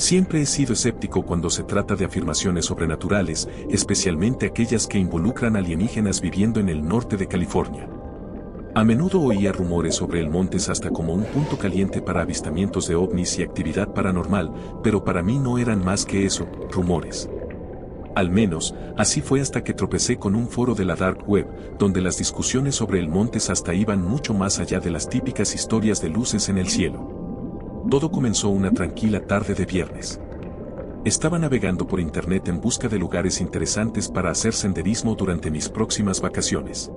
Siempre he sido escéptico cuando se trata de afirmaciones sobrenaturales, especialmente aquellas que involucran alienígenas viviendo en el norte de California. A menudo oía rumores sobre el Monte Shasta como un punto caliente para avistamientos de ovnis y actividad paranormal, pero para mí no eran más que eso, rumores. Al menos, así fue hasta que tropecé con un foro de la Dark Web, donde las discusiones sobre el Monte Shasta iban mucho más allá de las típicas historias de luces en el cielo. Todo comenzó una tranquila tarde de viernes. Estaba navegando por internet en busca de lugares interesantes para hacer senderismo durante mis próximas vacaciones.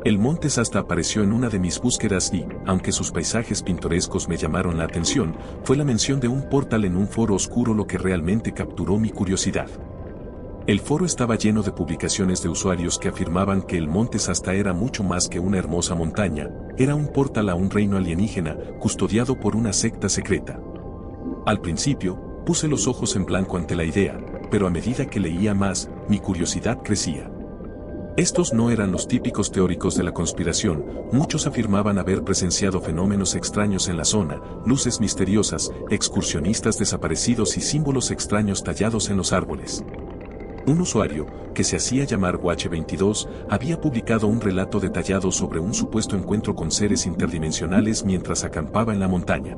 El Monte Shasta apareció en una de mis búsquedas y, aunque sus paisajes pintorescos me llamaron la atención, fue la mención de un portal en un foro oscuro lo que realmente capturó mi curiosidad. El foro estaba lleno de publicaciones de usuarios que afirmaban que el Monte Shasta era mucho más que una hermosa montaña, era un portal a un reino alienígena, custodiado por una secta secreta. Al principio, puse los ojos en blanco ante la idea, pero a medida que leía más, mi curiosidad crecía. Estos no eran los típicos teóricos de la conspiración, muchos afirmaban haber presenciado fenómenos extraños en la zona, luces misteriosas, excursionistas desaparecidos y símbolos extraños tallados en los árboles. Un usuario, que se hacía llamar Watch22, había publicado un relato detallado sobre un supuesto encuentro con seres interdimensionales mientras acampaba en la montaña.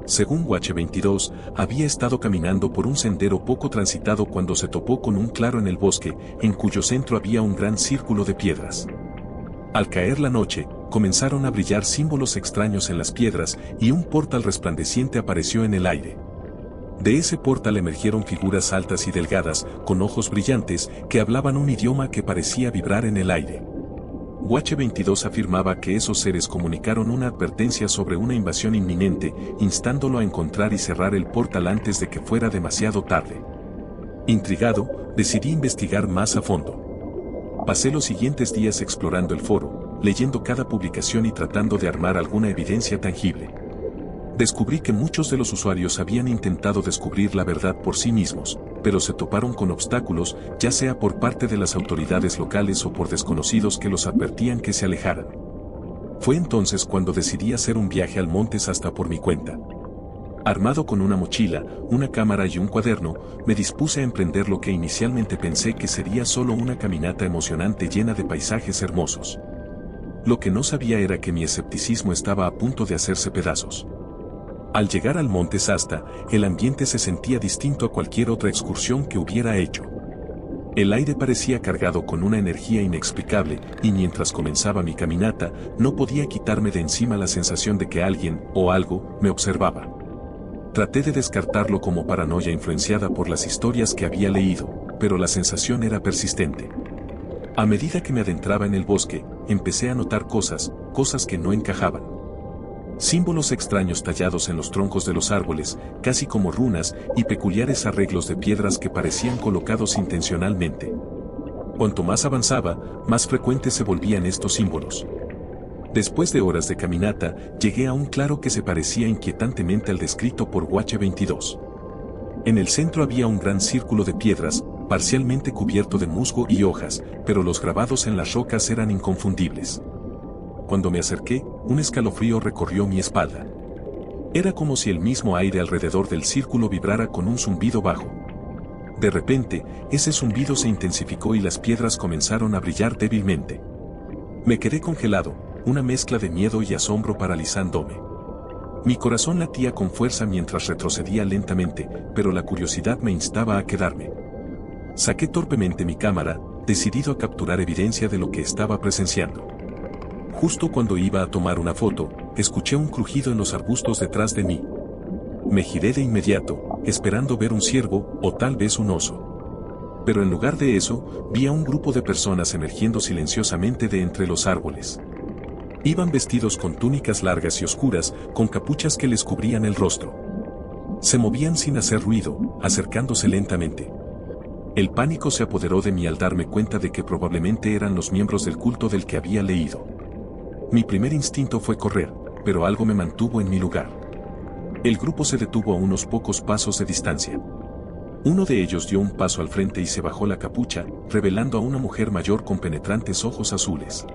Según Watch22, había estado caminando por un sendero poco transitado cuando se topó con un claro en el bosque, en cuyo centro había un gran círculo de piedras. Al caer la noche, comenzaron a brillar símbolos extraños en las piedras y un portal resplandeciente apareció en el aire. De ese portal emergieron figuras altas y delgadas, con ojos brillantes, que hablaban un idioma que parecía vibrar en el aire. Watch22 afirmaba que esos seres comunicaron una advertencia sobre una invasión inminente, instándolo a encontrar y cerrar el portal antes de que fuera demasiado tarde. Intrigado, decidí investigar más a fondo. Pasé los siguientes días explorando el foro, leyendo cada publicación y tratando de armar alguna evidencia tangible. Descubrí que muchos de los usuarios habían intentado descubrir la verdad por sí mismos, pero se toparon con obstáculos, ya sea por parte de las autoridades locales o por desconocidos que los advertían que se alejaran. Fue entonces cuando decidí hacer un viaje al Monte Shasta por mi cuenta. Armado con una mochila, una cámara y un cuaderno, me dispuse a emprender lo que inicialmente pensé que sería solo una caminata emocionante llena de paisajes hermosos. Lo que no sabía era que mi escepticismo estaba a punto de hacerse pedazos. Al llegar al Monte Shasta, el ambiente se sentía distinto a cualquier otra excursión que hubiera hecho. El aire parecía cargado con una energía inexplicable, y mientras comenzaba mi caminata, no podía quitarme de encima la sensación de que alguien, o algo, me observaba. Traté de descartarlo como paranoia influenciada por las historias que había leído, pero la sensación era persistente. A medida que me adentraba en el bosque, empecé a notar cosas que no encajaban. Símbolos extraños tallados en los troncos de los árboles, casi como runas, y peculiares arreglos de piedras que parecían colocados intencionalmente. Cuanto más avanzaba, más frecuentes se volvían estos símbolos. Después de horas de caminata, llegué a un claro que se parecía inquietantemente al descrito por Watch22. En el centro había un gran círculo de piedras, parcialmente cubierto de musgo y hojas, pero los grabados en las rocas eran inconfundibles. Cuando me acerqué, un escalofrío recorrió mi espalda. Era como si el mismo aire alrededor del círculo vibrara con un zumbido bajo. De repente, ese zumbido se intensificó y las piedras comenzaron a brillar débilmente. Me quedé congelado, una mezcla de miedo y asombro paralizándome. Mi corazón latía con fuerza mientras retrocedía lentamente, pero la curiosidad me instaba a quedarme. Saqué torpemente mi cámara, decidido a capturar evidencia de lo que estaba presenciando. Justo cuando iba a tomar una foto, escuché un crujido en los arbustos detrás de mí. Me giré de inmediato, esperando ver un ciervo o tal vez un oso. Pero en lugar de eso, vi a un grupo de personas emergiendo silenciosamente de entre los árboles. Iban vestidos con túnicas largas y oscuras, con capuchas que les cubrían el rostro. Se movían sin hacer ruido, acercándose lentamente. El pánico se apoderó de mí al darme cuenta de que probablemente eran los miembros del culto del que había leído. Mi primer instinto fue correr, pero algo me mantuvo en mi lugar. El grupo se detuvo a unos pocos pasos de distancia. Uno de ellos dio un paso al frente y se bajó la capucha, revelando a una mujer mayor con penetrantes ojos azules.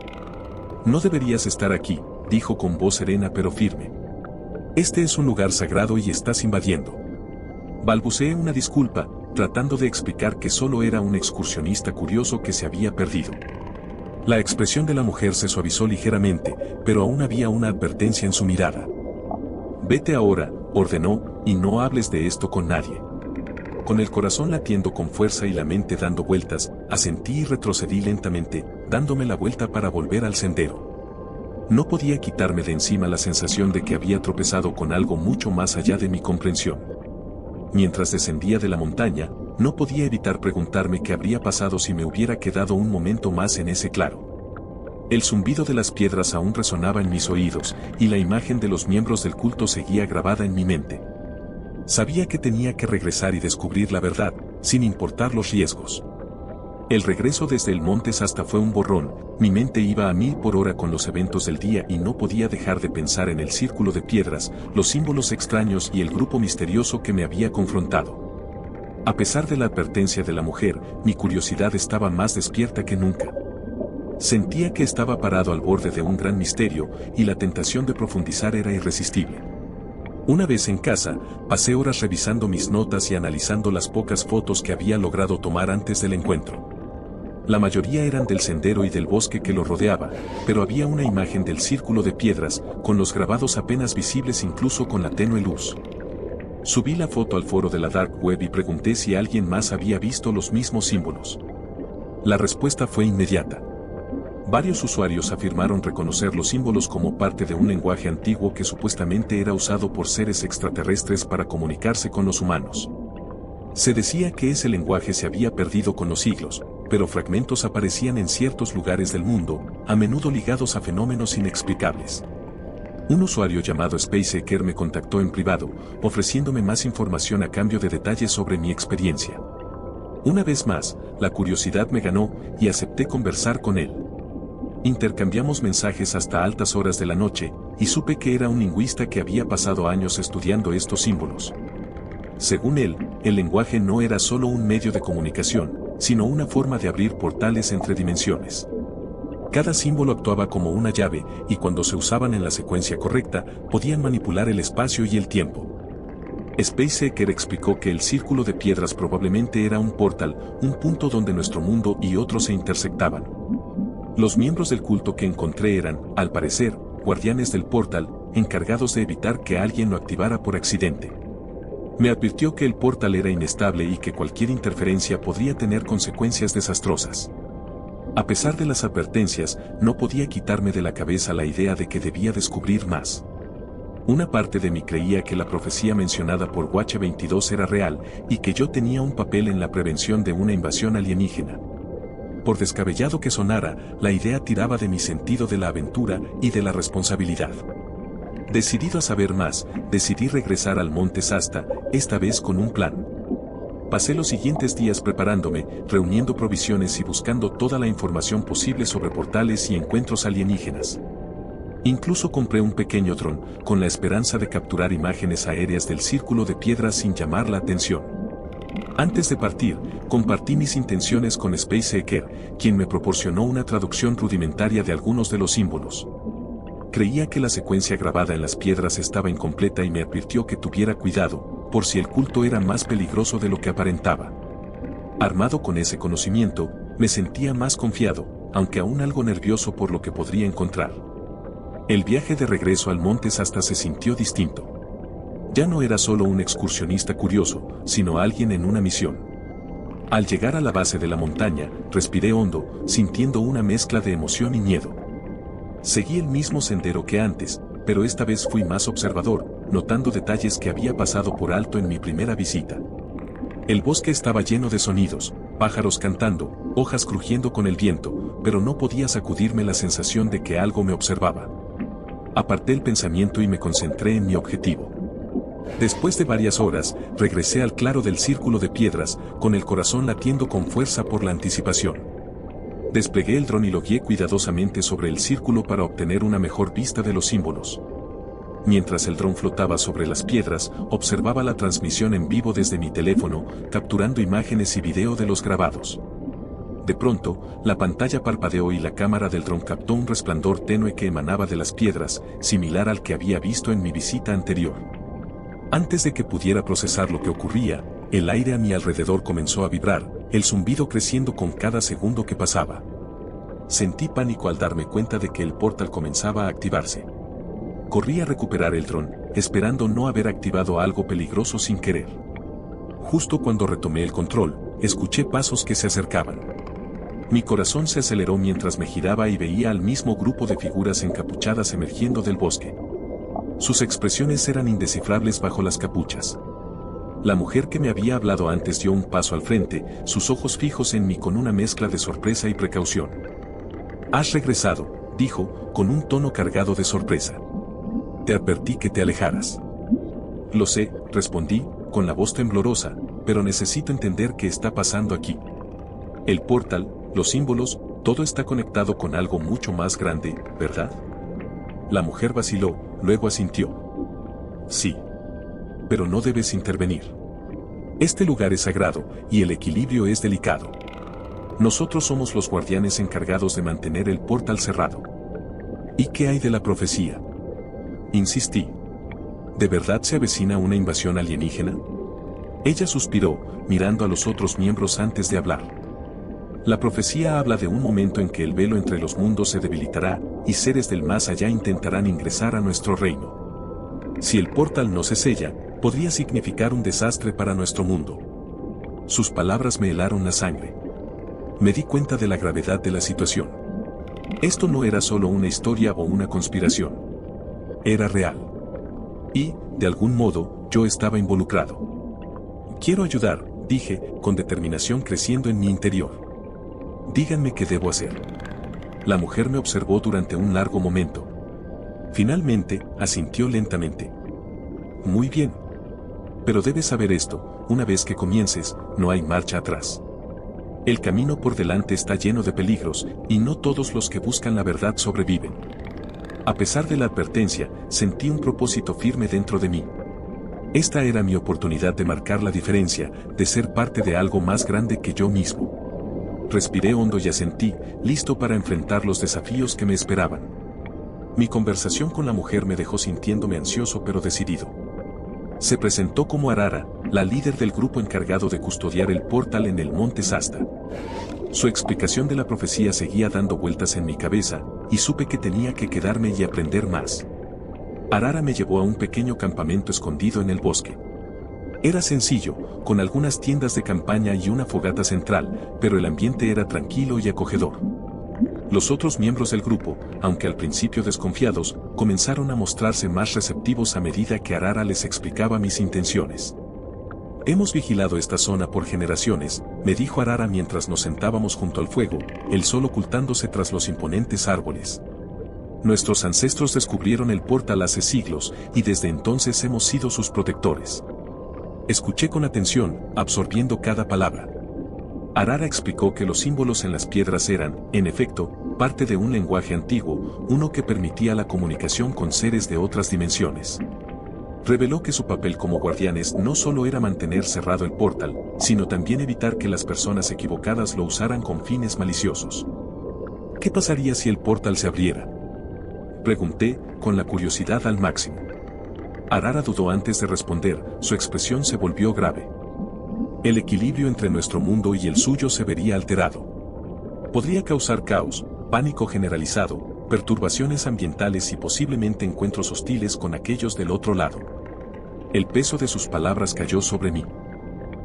«No deberías estar aquí», dijo con voz serena pero firme. «Este es un lugar sagrado y estás invadiendo». Balbuceé una disculpa, tratando de explicar que solo era un excursionista curioso que se había perdido. La expresión de la mujer se suavizó ligeramente, pero aún había una advertencia en su mirada. «Vete ahora», ordenó, «y no hables de esto con nadie». Con el corazón latiendo con fuerza y la mente dando vueltas, asentí y retrocedí lentamente, dándome la vuelta para volver al sendero. No podía quitarme de encima la sensación de que había tropezado con algo mucho más allá de mi comprensión. Mientras descendía de la montaña, no podía evitar preguntarme qué habría pasado si me hubiera quedado un momento más en ese claro. El zumbido de las piedras aún resonaba en mis oídos, y la imagen de los miembros del culto seguía grabada en mi mente. Sabía que tenía que regresar y descubrir la verdad, sin importar los riesgos. El regreso desde el monte Shasta fue un borrón, mi mente iba a 1000 por hora con los eventos del día y no podía dejar de pensar en el círculo de piedras, los símbolos extraños y el grupo misterioso que me había confrontado. A pesar de la advertencia de la mujer, mi curiosidad estaba más despierta que nunca. Sentía que estaba parado al borde de un gran misterio, y la tentación de profundizar era irresistible. Una vez en casa, pasé horas revisando mis notas y analizando las pocas fotos que había logrado tomar antes del encuentro. La mayoría eran del sendero y del bosque que lo rodeaba, pero había una imagen del círculo de piedras, con los grabados apenas visibles incluso con la tenue luz. Subí la foto al foro de la Dark Web y pregunté si alguien más había visto los mismos símbolos. La respuesta fue inmediata. Varios usuarios afirmaron reconocer los símbolos como parte de un lenguaje antiguo que supuestamente era usado por seres extraterrestres para comunicarse con los humanos. Se decía que ese lenguaje se había perdido con los siglos, pero fragmentos aparecían en ciertos lugares del mundo, a menudo ligados a fenómenos inexplicables. Un usuario llamado Spacehacker me contactó en privado, ofreciéndome más información a cambio de detalles sobre mi experiencia. Una vez más, la curiosidad me ganó y acepté conversar con él. Intercambiamos mensajes hasta altas horas de la noche, y supe que era un lingüista que había pasado años estudiando estos símbolos. Según él, el lenguaje no era solo un medio de comunicación, sino una forma de abrir portales entre dimensiones. Cada símbolo actuaba como una llave, y cuando se usaban en la secuencia correcta, podían manipular el espacio y el tiempo. Spacehacker explicó que el círculo de piedras probablemente era un portal, un punto donde nuestro mundo y otros se intersectaban. Los miembros del culto que encontré eran, al parecer, guardianes del portal, encargados de evitar que alguien lo activara por accidente. Me advirtió que el portal era inestable y que cualquier interferencia podría tener consecuencias desastrosas. A pesar de las advertencias, no podía quitarme de la cabeza la idea de que debía descubrir más. Una parte de mí creía que la profecía mencionada por Watch 22 era real, y que yo tenía un papel en la prevención de una invasión alienígena. Por descabellado que sonara, la idea tiraba de mi sentido de la aventura y de la responsabilidad. Decidido a saber más, decidí regresar al monte Shasta, esta vez con un plan. Pasé los siguientes días preparándome, reuniendo provisiones y buscando toda la información posible sobre portales y encuentros alienígenas. Incluso compré un pequeño dron, con la esperanza de capturar imágenes aéreas del círculo de piedras sin llamar la atención. Antes de partir, compartí mis intenciones con Spacehacker, quien me proporcionó una traducción rudimentaria de algunos de los símbolos. Creía que la secuencia grabada en las piedras estaba incompleta y me advirtió que tuviera cuidado, por si el culto era más peligroso de lo que aparentaba. Armado con ese conocimiento, me sentía más confiado, aunque aún algo nervioso por lo que podría encontrar. El viaje de regreso al monte Shasta se sintió distinto. Ya no era solo un excursionista curioso, sino alguien en una misión. Al llegar a la base de la montaña, respiré hondo, sintiendo una mezcla de emoción y miedo. Seguí el mismo sendero que antes, pero esta vez fui más observador, notando detalles que había pasado por alto en mi primera visita. El bosque estaba lleno de sonidos, pájaros cantando, hojas crujiendo con el viento, pero no podía sacudirme la sensación de que algo me observaba. Aparté el pensamiento y me concentré en mi objetivo. Después de varias horas, regresé al claro del círculo de piedras, con el corazón latiendo con fuerza por la anticipación. Desplegué el dron y lo guié cuidadosamente sobre el círculo para obtener una mejor vista de los símbolos. Mientras el dron flotaba sobre las piedras, observaba la transmisión en vivo desde mi teléfono, capturando imágenes y video de los grabados. De pronto, la pantalla parpadeó y la cámara del dron captó un resplandor tenue que emanaba de las piedras, similar al que había visto en mi visita anterior. Antes de que pudiera procesar lo que ocurría, el aire a mi alrededor comenzó a vibrar, el zumbido creciendo con cada segundo que pasaba. Sentí pánico al darme cuenta de que el portal comenzaba a activarse. Corrí a recuperar el dron, esperando no haber activado algo peligroso sin querer. Justo cuando retomé el control, escuché pasos que se acercaban. Mi corazón se aceleró mientras me giraba y veía al mismo grupo de figuras encapuchadas emergiendo del bosque. Sus expresiones eran indescifrables bajo las capuchas. La mujer que me había hablado antes dio un paso al frente, sus ojos fijos en mí con una mezcla de sorpresa y precaución. «Has regresado», dijo, con un tono cargado de sorpresa. «Te advertí que te alejaras». «Lo sé», respondí, con la voz temblorosa, «pero necesito entender qué está pasando aquí. El portal, los símbolos, todo está conectado con algo mucho más grande, ¿verdad?». La mujer vaciló, luego asintió. «Sí. Pero no debes intervenir. Este lugar es sagrado, y el equilibrio es delicado. Nosotros somos los guardianes encargados de mantener el portal cerrado». «¿Y qué hay de la profecía?», insistí. «¿De verdad se avecina una invasión alienígena?». Ella suspiró, mirando a los otros miembros antes de hablar. «La profecía habla de un momento en que el velo entre los mundos se debilitará, y seres del más allá intentarán ingresar a nuestro reino. Si el portal no se sella, podría significar un desastre para nuestro mundo». Sus palabras me helaron la sangre. Me di cuenta de la gravedad de la situación. Esto no era solo una historia o una conspiración. Era real. Y, de algún modo, yo estaba involucrado. «Quiero ayudar», dije, con determinación creciendo en mi interior. «Díganme qué debo hacer». La mujer me observó durante un largo momento. Finalmente, asintió lentamente. «Muy bien. Pero debes saber esto, una vez que comiences, no hay marcha atrás. El camino por delante está lleno de peligros, y no todos los que buscan la verdad sobreviven». A pesar de la advertencia, sentí un propósito firme dentro de mí. Esta era mi oportunidad de marcar la diferencia, de ser parte de algo más grande que yo mismo. Respiré hondo y asentí, listo para enfrentar los desafíos que me esperaban. Mi conversación con la mujer me dejó sintiéndome ansioso pero decidido. Se presentó como Arara, la líder del grupo encargado de custodiar el portal en el monte Shasta. Su explicación de la profecía seguía dando vueltas en mi cabeza, y supe que tenía que quedarme y aprender más. Arara me llevó a un pequeño campamento escondido en el bosque. Era sencillo, con algunas tiendas de campaña y una fogata central, pero el ambiente era tranquilo y acogedor. Los otros miembros del grupo, aunque al principio desconfiados, comenzaron a mostrarse más receptivos a medida que Arara les explicaba mis intenciones. «Hemos vigilado esta zona por generaciones», me dijo Arara mientras nos sentábamos junto al fuego, el sol ocultándose tras los imponentes árboles. «Nuestros ancestros descubrieron el portal hace siglos, y desde entonces hemos sido sus protectores». Escuché con atención, absorbiendo cada palabra. Arara explicó que los símbolos en las piedras eran, en efecto, parte de un lenguaje antiguo, uno que permitía la comunicación con seres de otras dimensiones. Reveló que su papel como guardianes no solo era mantener cerrado el portal, sino también evitar que las personas equivocadas lo usaran con fines maliciosos. «¿Qué pasaría si el portal se abriera?», pregunté, con la curiosidad al máximo. Arara dudó antes de responder, su expresión se volvió grave. «El equilibrio entre nuestro mundo y el suyo se vería alterado. Podría causar caos, pánico generalizado, perturbaciones ambientales y posiblemente encuentros hostiles con aquellos del otro lado». El peso de sus palabras cayó sobre mí.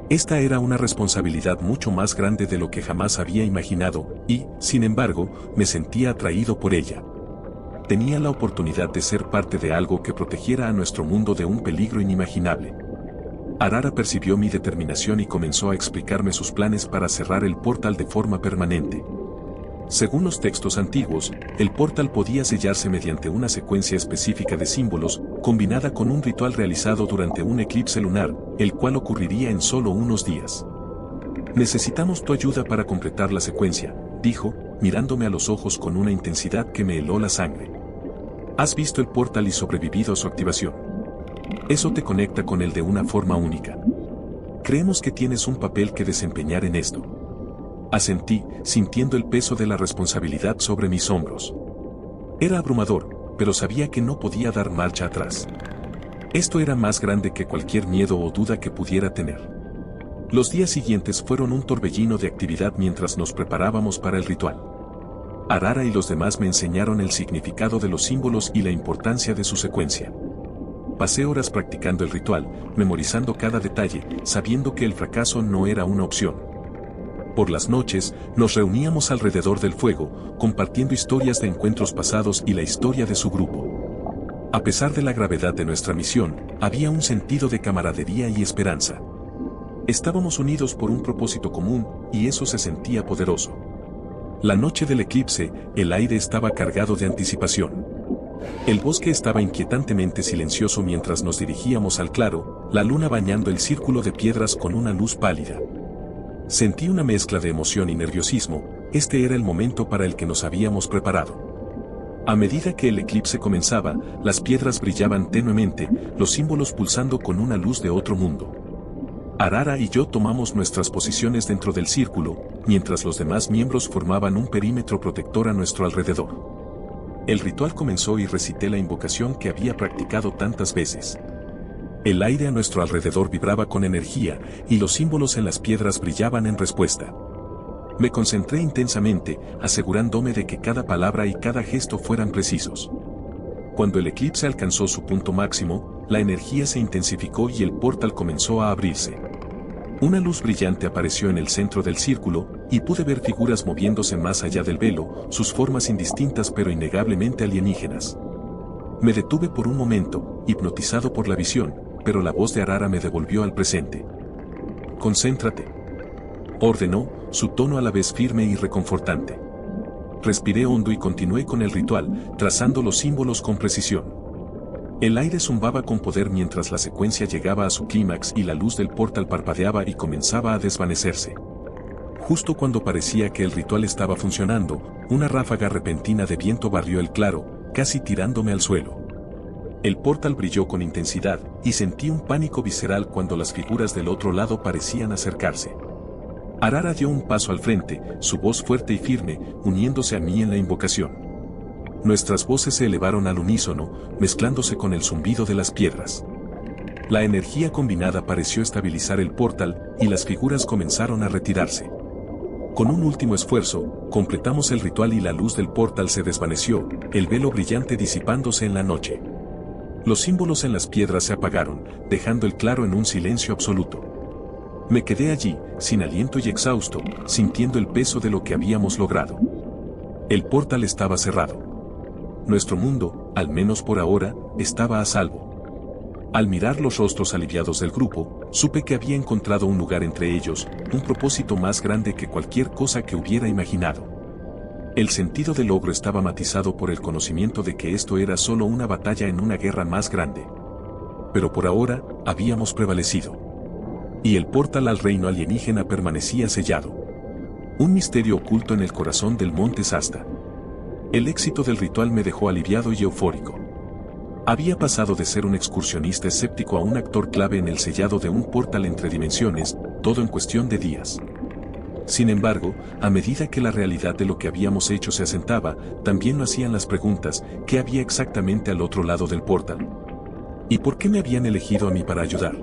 Esta era una responsabilidad mucho más grande de lo que jamás había imaginado, y, sin embargo, me sentía atraído por ella. Tenía la oportunidad de ser parte de algo que protegiera a nuestro mundo de un peligro inimaginable. Arara percibió mi determinación y comenzó a explicarme sus planes para cerrar el portal de forma permanente. Según los textos antiguos, el portal podía sellarse mediante una secuencia específica de símbolos, combinada con un ritual realizado durante un eclipse lunar, el cual ocurriría en solo unos días. «Necesitamos tu ayuda para completar la secuencia», dijo, mirándome a los ojos con una intensidad que me heló la sangre. «Has visto el portal y sobrevivido a su activación. Eso te conecta con él de una forma única. Creemos que tienes un papel que desempeñar en esto». Asentí, sintiendo el peso de la responsabilidad sobre mis hombros. Era abrumador, pero sabía que no podía dar marcha atrás. Esto era más grande que cualquier miedo o duda que pudiera tener. Los días siguientes fueron un torbellino de actividad mientras nos preparábamos para el ritual. Arara y los demás me enseñaron el significado de los símbolos y la importancia de su secuencia. Pasé horas practicando el ritual, memorizando cada detalle, sabiendo que el fracaso no era una opción. Por las noches, nos reuníamos alrededor del fuego, compartiendo historias de encuentros pasados y la historia de su grupo. A pesar de la gravedad de nuestra misión, había un sentido de camaradería y esperanza. Estábamos unidos por un propósito común, y eso se sentía poderoso. La noche del eclipse, el aire estaba cargado de anticipación. El bosque estaba inquietantemente silencioso mientras nos dirigíamos al claro, la luna bañando el círculo de piedras con una luz pálida. Sentí una mezcla de emoción y nerviosismo, este era el momento para el que nos habíamos preparado. A medida que el eclipse comenzaba, las piedras brillaban tenuemente, los símbolos pulsando con una luz de otro mundo. Arara y yo tomamos nuestras posiciones dentro del círculo, mientras los demás miembros formaban un perímetro protector a nuestro alrededor. El ritual comenzó y recité la invocación que había practicado tantas veces. El aire a nuestro alrededor vibraba con energía, y los símbolos en las piedras brillaban en respuesta. Me concentré intensamente, asegurándome de que cada palabra y cada gesto fueran precisos. Cuando el eclipse alcanzó su punto máximo, la energía se intensificó y el portal comenzó a abrirse. Una luz brillante apareció en el centro del círculo, y pude ver figuras moviéndose más allá del velo, sus formas indistintas pero innegablemente alienígenas. Me detuve por un momento, hipnotizado por la visión, pero la voz de Arara me devolvió al presente. «Concéntrate», ordenó, su tono a la vez firme y reconfortante. Respiré hondo y continué con el ritual, trazando los símbolos con precisión. El aire zumbaba con poder mientras la secuencia llegaba a su clímax y la luz del portal parpadeaba y comenzaba a desvanecerse. Justo cuando parecía que el ritual estaba funcionando, una ráfaga repentina de viento barrió el claro, casi tirándome al suelo. El portal brilló con intensidad, y sentí un pánico visceral cuando las figuras del otro lado parecían acercarse. Arara dio un paso al frente, su voz fuerte y firme, uniéndose a mí en la invocación. Nuestras voces se elevaron al unísono, mezclándose con el zumbido de las piedras. La energía combinada pareció estabilizar el portal, y las figuras comenzaron a retirarse. Con un último esfuerzo, completamos el ritual y la luz del portal se desvaneció, el velo brillante disipándose en la noche. Los símbolos en las piedras se apagaron, dejando el claro en un silencio absoluto. Me quedé allí, sin aliento y exhausto, sintiendo el peso de lo que habíamos logrado. El portal estaba cerrado. Nuestro mundo, al menos por ahora, estaba a salvo. Al mirar los rostros aliviados del grupo, supe que había encontrado un lugar entre ellos, un propósito más grande que cualquier cosa que hubiera imaginado. El sentido del logro estaba matizado por el conocimiento de que esto era solo una batalla en una guerra más grande. Pero por ahora, habíamos prevalecido. Y el portal al reino alienígena permanecía sellado. Un misterio oculto en el corazón del monte Shasta. El éxito del ritual me dejó aliviado y eufórico. Había pasado de ser un excursionista escéptico a un actor clave en el sellado de un portal entre dimensiones, todo en cuestión de días. Sin embargo, a medida que la realidad de lo que habíamos hecho se asentaba, también lo hacían las preguntas: ¿qué había exactamente al otro lado del portal? ¿Y por qué me habían elegido a mí para ayudar?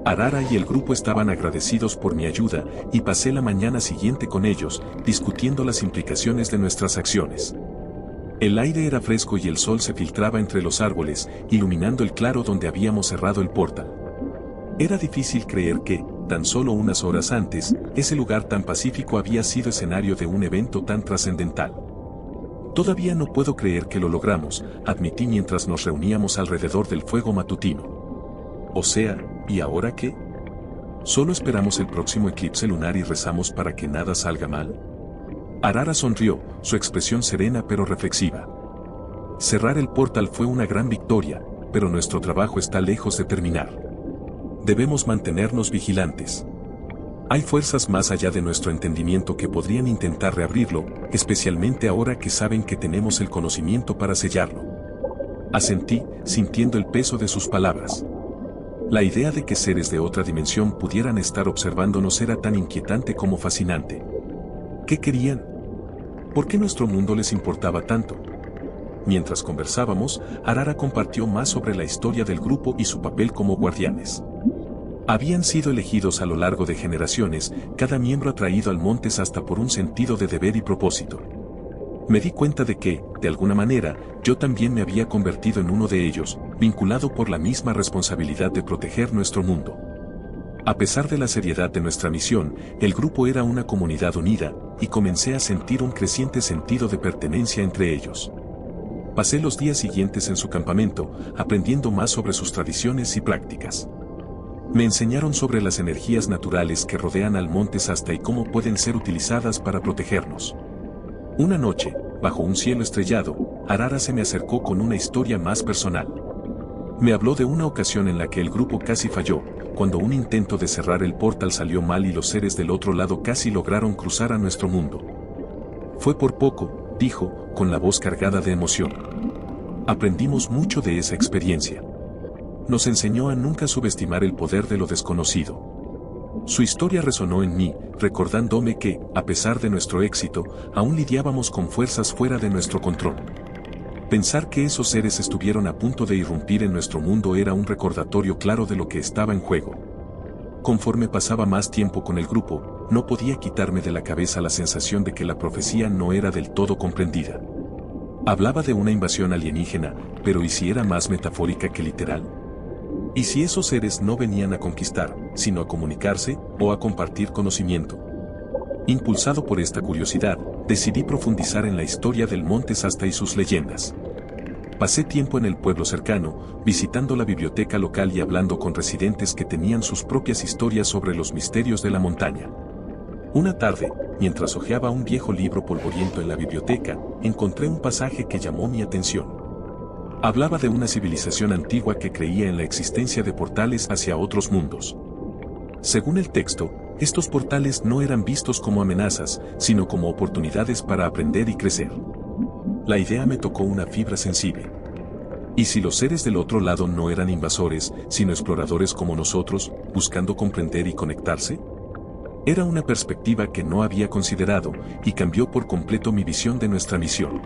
Arara y el grupo estaban agradecidos por mi ayuda, y pasé la mañana siguiente con ellos, discutiendo las implicaciones de nuestras acciones. El aire era fresco y el sol se filtraba entre los árboles, iluminando el claro donde habíamos cerrado el portal. Era difícil creer que, tan solo unas horas antes, ese lugar tan pacífico había sido escenario de un evento tan trascendental. Todavía no puedo creer que lo logramos, admití mientras nos reuníamos alrededor del fuego matutino. O sea, ¿y ahora qué? ¿Solo esperamos el próximo eclipse lunar y rezamos para que nada salga mal? Arara sonrió, su expresión serena pero reflexiva. Cerrar el portal fue una gran victoria, pero nuestro trabajo está lejos de terminar. Debemos mantenernos vigilantes. Hay fuerzas más allá de nuestro entendimiento que podrían intentar reabrirlo, especialmente ahora que saben que tenemos el conocimiento para sellarlo. Asentí, sintiendo el peso de sus palabras. La idea de que seres de otra dimensión pudieran estar observándonos era tan inquietante como fascinante. ¿Qué querían? ¿Por qué nuestro mundo les importaba tanto? Mientras conversábamos, Arara compartió más sobre la historia del grupo y su papel como guardianes. Habían sido elegidos a lo largo de generaciones, cada miembro atraído al Monte Shasta por un sentido de deber y propósito. Me di cuenta de que, de alguna manera, yo también me había convertido en uno de ellos, vinculado por la misma responsabilidad de proteger nuestro mundo. A pesar de la seriedad de nuestra misión, el grupo era una comunidad unida, y comencé a sentir un creciente sentido de pertenencia entre ellos. Pasé los días siguientes en su campamento, aprendiendo más sobre sus tradiciones y prácticas. Me enseñaron sobre las energías naturales que rodean al Monte Shasta y cómo pueden ser utilizadas para protegernos. Una noche, bajo un cielo estrellado, Arara se me acercó con una historia más personal. Me habló de una ocasión en la que el grupo casi falló, cuando un intento de cerrar el portal salió mal y los seres del otro lado casi lograron cruzar a nuestro mundo. Fue por poco, dijo, con la voz cargada de emoción. Aprendimos mucho de esa experiencia. Nos enseñó a nunca subestimar el poder de lo desconocido. Su historia resonó en mí, recordándome que, a pesar de nuestro éxito, aún lidiábamos con fuerzas fuera de nuestro control. Pensar que esos seres estuvieron a punto de irrumpir en nuestro mundo era un recordatorio claro de lo que estaba en juego. Conforme pasaba más tiempo con el grupo, no podía quitarme de la cabeza la sensación de que la profecía no era del todo comprendida. Hablaba de una invasión alienígena, pero ¿y si era más metafórica que literal? ¿Y si esos seres no venían a conquistar, sino a comunicarse o a compartir conocimiento? Impulsado por esta curiosidad, decidí profundizar en la historia del Monte Shasta y sus leyendas. Pasé tiempo en el pueblo cercano, visitando la biblioteca local y hablando con residentes que tenían sus propias historias sobre los misterios de la montaña. Una tarde, mientras hojeaba un viejo libro polvoriento en la biblioteca, encontré un pasaje que llamó mi atención. Hablaba de una civilización antigua que creía en la existencia de portales hacia otros mundos. Según el texto, estos portales no eran vistos como amenazas, sino como oportunidades para aprender y crecer. La idea me tocó una fibra sensible. ¿Y si los seres del otro lado no eran invasores, sino exploradores como nosotros, buscando comprender y conectarse? Era una perspectiva que no había considerado, y cambió por completo mi visión de nuestra misión.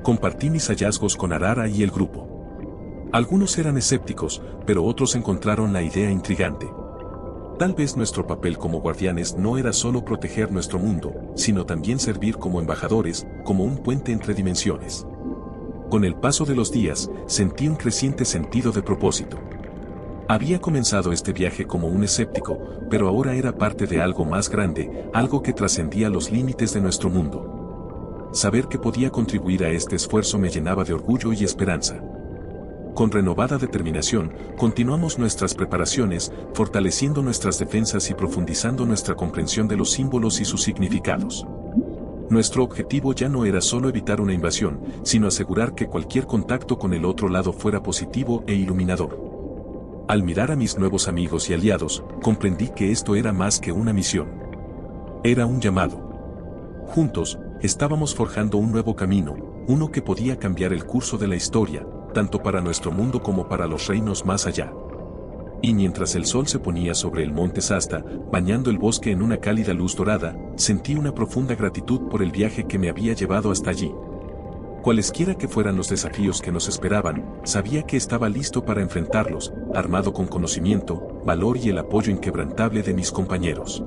Compartí mis hallazgos con Arara y el grupo. Algunos eran escépticos, pero otros encontraron la idea intrigante. Tal vez nuestro papel como guardianes no era solo proteger nuestro mundo, sino también servir como embajadores, como un puente entre dimensiones. Con el paso de los días, sentí un creciente sentido de propósito. Había comenzado este viaje como un escéptico, pero ahora era parte de algo más grande, algo que trascendía los límites de nuestro mundo. Saber que podía contribuir a este esfuerzo me llenaba de orgullo y esperanza. Con renovada determinación, continuamos nuestras preparaciones, fortaleciendo nuestras defensas y profundizando nuestra comprensión de los símbolos y sus significados. Nuestro objetivo ya no era solo evitar una invasión, sino asegurar que cualquier contacto con el otro lado fuera positivo e iluminador. Al mirar a mis nuevos amigos y aliados, comprendí que esto era más que una misión. Era un llamado. Juntos, estábamos forjando un nuevo camino, uno que podía cambiar el curso de la historia, tanto para nuestro mundo como para los reinos más allá. Y mientras el sol se ponía sobre el Monte Shasta, bañando el bosque en una cálida luz dorada, sentí una profunda gratitud por el viaje que me había llevado hasta allí. Cualesquiera que fueran los desafíos que nos esperaban, sabía que estaba listo para enfrentarlos, armado con conocimiento, valor y el apoyo inquebrantable de mis compañeros.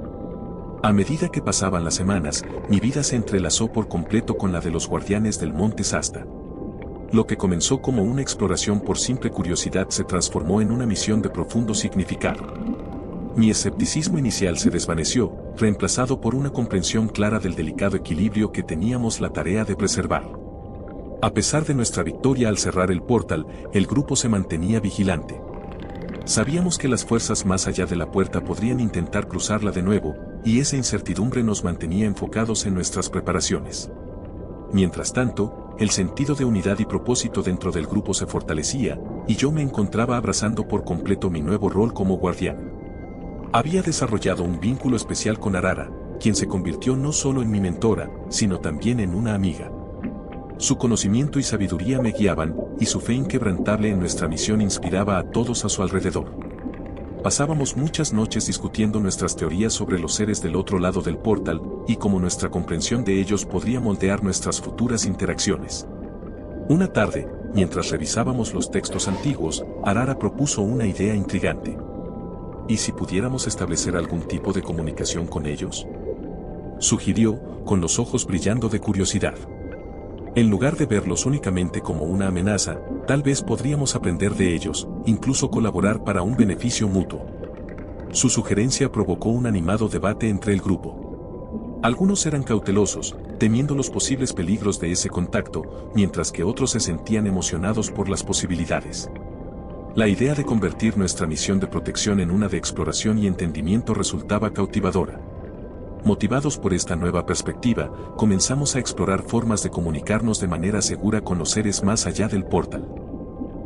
A medida que pasaban las semanas, mi vida se entrelazó por completo con la de los guardianes del Monte Shasta. Lo que comenzó como una exploración por simple curiosidad se transformó en una misión de profundo significado. Mi escepticismo inicial se desvaneció, reemplazado por una comprensión clara del delicado equilibrio que teníamos la tarea de preservar. A pesar de nuestra victoria al cerrar el portal, el grupo se mantenía vigilante. Sabíamos que las fuerzas más allá de la puerta podrían intentar cruzarla de nuevo, y esa incertidumbre nos mantenía enfocados en nuestras preparaciones. Mientras tanto, el sentido de unidad y propósito dentro del grupo se fortalecía, y yo me encontraba abrazando por completo mi nuevo rol como guardián. Había desarrollado un vínculo especial con Arara, quien se convirtió no solo en mi mentora, sino también en una amiga. Su conocimiento y sabiduría me guiaban, y su fe inquebrantable en nuestra misión inspiraba a todos a su alrededor. Pasábamos muchas noches discutiendo nuestras teorías sobre los seres del otro lado del portal, y cómo nuestra comprensión de ellos podría moldear nuestras futuras interacciones. Una tarde, mientras revisábamos los textos antiguos, Arara propuso una idea intrigante. ¿Y si pudiéramos establecer algún tipo de comunicación con ellos? Sugirió, con los ojos brillando de curiosidad. En lugar de verlos únicamente como una amenaza, tal vez podríamos aprender de ellos, incluso colaborar para un beneficio mutuo. Su sugerencia provocó un animado debate entre el grupo. Algunos eran cautelosos, temiendo los posibles peligros de ese contacto, mientras que otros se sentían emocionados por las posibilidades. La idea de convertir nuestra misión de protección en una de exploración y entendimiento resultaba cautivadora. Motivados por esta nueva perspectiva, comenzamos a explorar formas de comunicarnos de manera segura con los seres más allá del portal.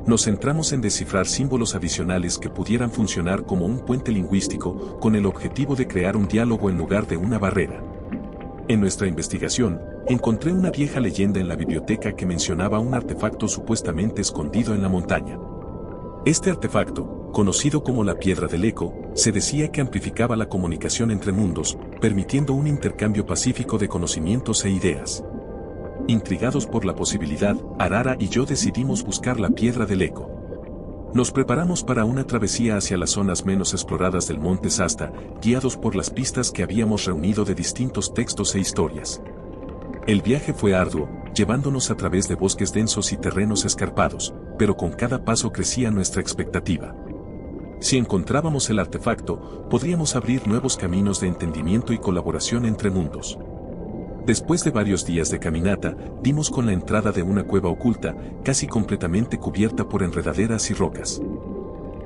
Nos centramos en descifrar símbolos adicionales que pudieran funcionar como un puente lingüístico, con el objetivo de crear un diálogo en lugar de una barrera. En nuestra investigación, encontré una vieja leyenda en la biblioteca que mencionaba un artefacto supuestamente escondido en la montaña. Este artefacto, conocido como la Piedra del Eco, se decía que amplificaba la comunicación entre mundos, permitiendo un intercambio pacífico de conocimientos e ideas. Intrigados por la posibilidad, Arara y yo decidimos buscar la Piedra del Eco. Nos preparamos para una travesía hacia las zonas menos exploradas del Monte Shasta, guiados por las pistas que habíamos reunido de distintos textos e historias. El viaje fue arduo, llevándonos a través de bosques densos y terrenos escarpados, pero con cada paso crecía nuestra expectativa. Si encontrábamos el artefacto, podríamos abrir nuevos caminos de entendimiento y colaboración entre mundos. Después de varios días de caminata, dimos con la entrada de una cueva oculta, casi completamente cubierta por enredaderas y rocas.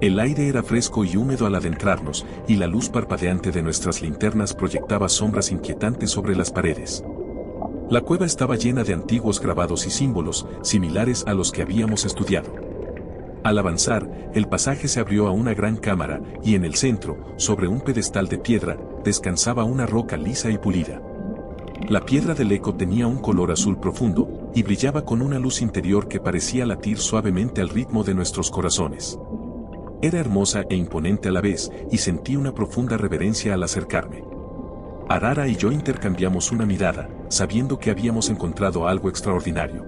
El aire era fresco y húmedo al adentrarnos, y la luz parpadeante de nuestras linternas proyectaba sombras inquietantes sobre las paredes. La cueva estaba llena de antiguos grabados y símbolos, similares a los que habíamos estudiado. Al avanzar, el pasaje se abrió a una gran cámara, y en el centro, sobre un pedestal de piedra, descansaba una roca lisa y pulida. La Piedra del Eco tenía un color azul profundo, y brillaba con una luz interior que parecía latir suavemente al ritmo de nuestros corazones. Era hermosa e imponente a la vez, y sentí una profunda reverencia al acercarme. Arara y yo intercambiamos una mirada, sabiendo que habíamos encontrado algo extraordinario.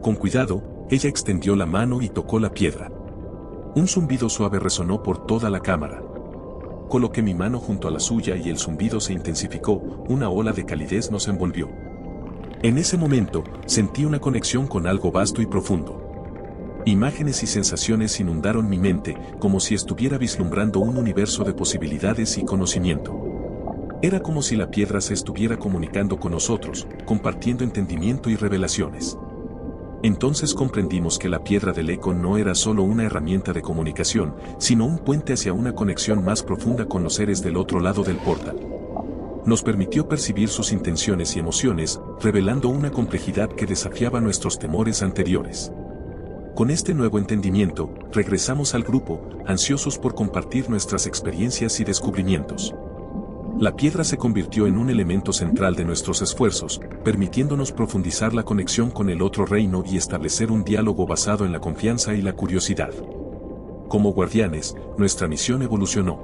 Con cuidado, ella extendió la mano y tocó la piedra. Un zumbido suave resonó por toda la cámara. Coloqué mi mano junto a la suya y el zumbido se intensificó, una ola de calidez nos envolvió. En ese momento, sentí una conexión con algo vasto y profundo. Imágenes y sensaciones inundaron mi mente, como si estuviera vislumbrando un universo de posibilidades y conocimiento. Era como si la piedra se estuviera comunicando con nosotros, compartiendo entendimiento y revelaciones. Entonces comprendimos que la Piedra del Eco no era solo una herramienta de comunicación, sino un puente hacia una conexión más profunda con los seres del otro lado del portal. Nos permitió percibir sus intenciones y emociones, revelando una complejidad que desafiaba nuestros temores anteriores. Con este nuevo entendimiento, regresamos al grupo, ansiosos por compartir nuestras experiencias y descubrimientos. La piedra se convirtió en un elemento central de nuestros esfuerzos, permitiéndonos profundizar la conexión con el otro reino y establecer un diálogo basado en la confianza y la curiosidad. Como guardianes, nuestra misión evolucionó.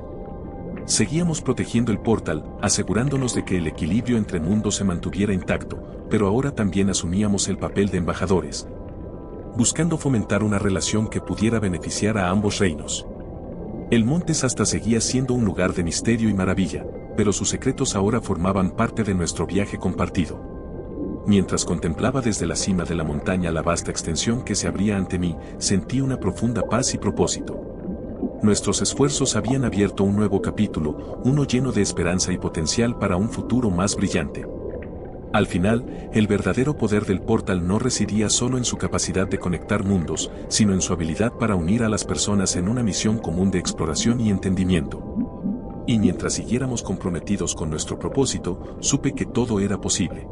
Seguíamos protegiendo el portal, asegurándonos de que el equilibrio entre mundos se mantuviera intacto, pero ahora también asumíamos el papel de embajadores, buscando fomentar una relación que pudiera beneficiar a ambos reinos. El Monte Shasta seguía siendo un lugar de misterio y maravilla, pero sus secretos ahora formaban parte de nuestro viaje compartido. Mientras contemplaba desde la cima de la montaña la vasta extensión que se abría ante mí, sentí una profunda paz y propósito. Nuestros esfuerzos habían abierto un nuevo capítulo, uno lleno de esperanza y potencial para un futuro más brillante. Al final, el verdadero poder del portal no residía solo en su capacidad de conectar mundos, sino en su habilidad para unir a las personas en una misión común de exploración y entendimiento. Y mientras siguiéramos comprometidos con nuestro propósito, supe que todo era posible.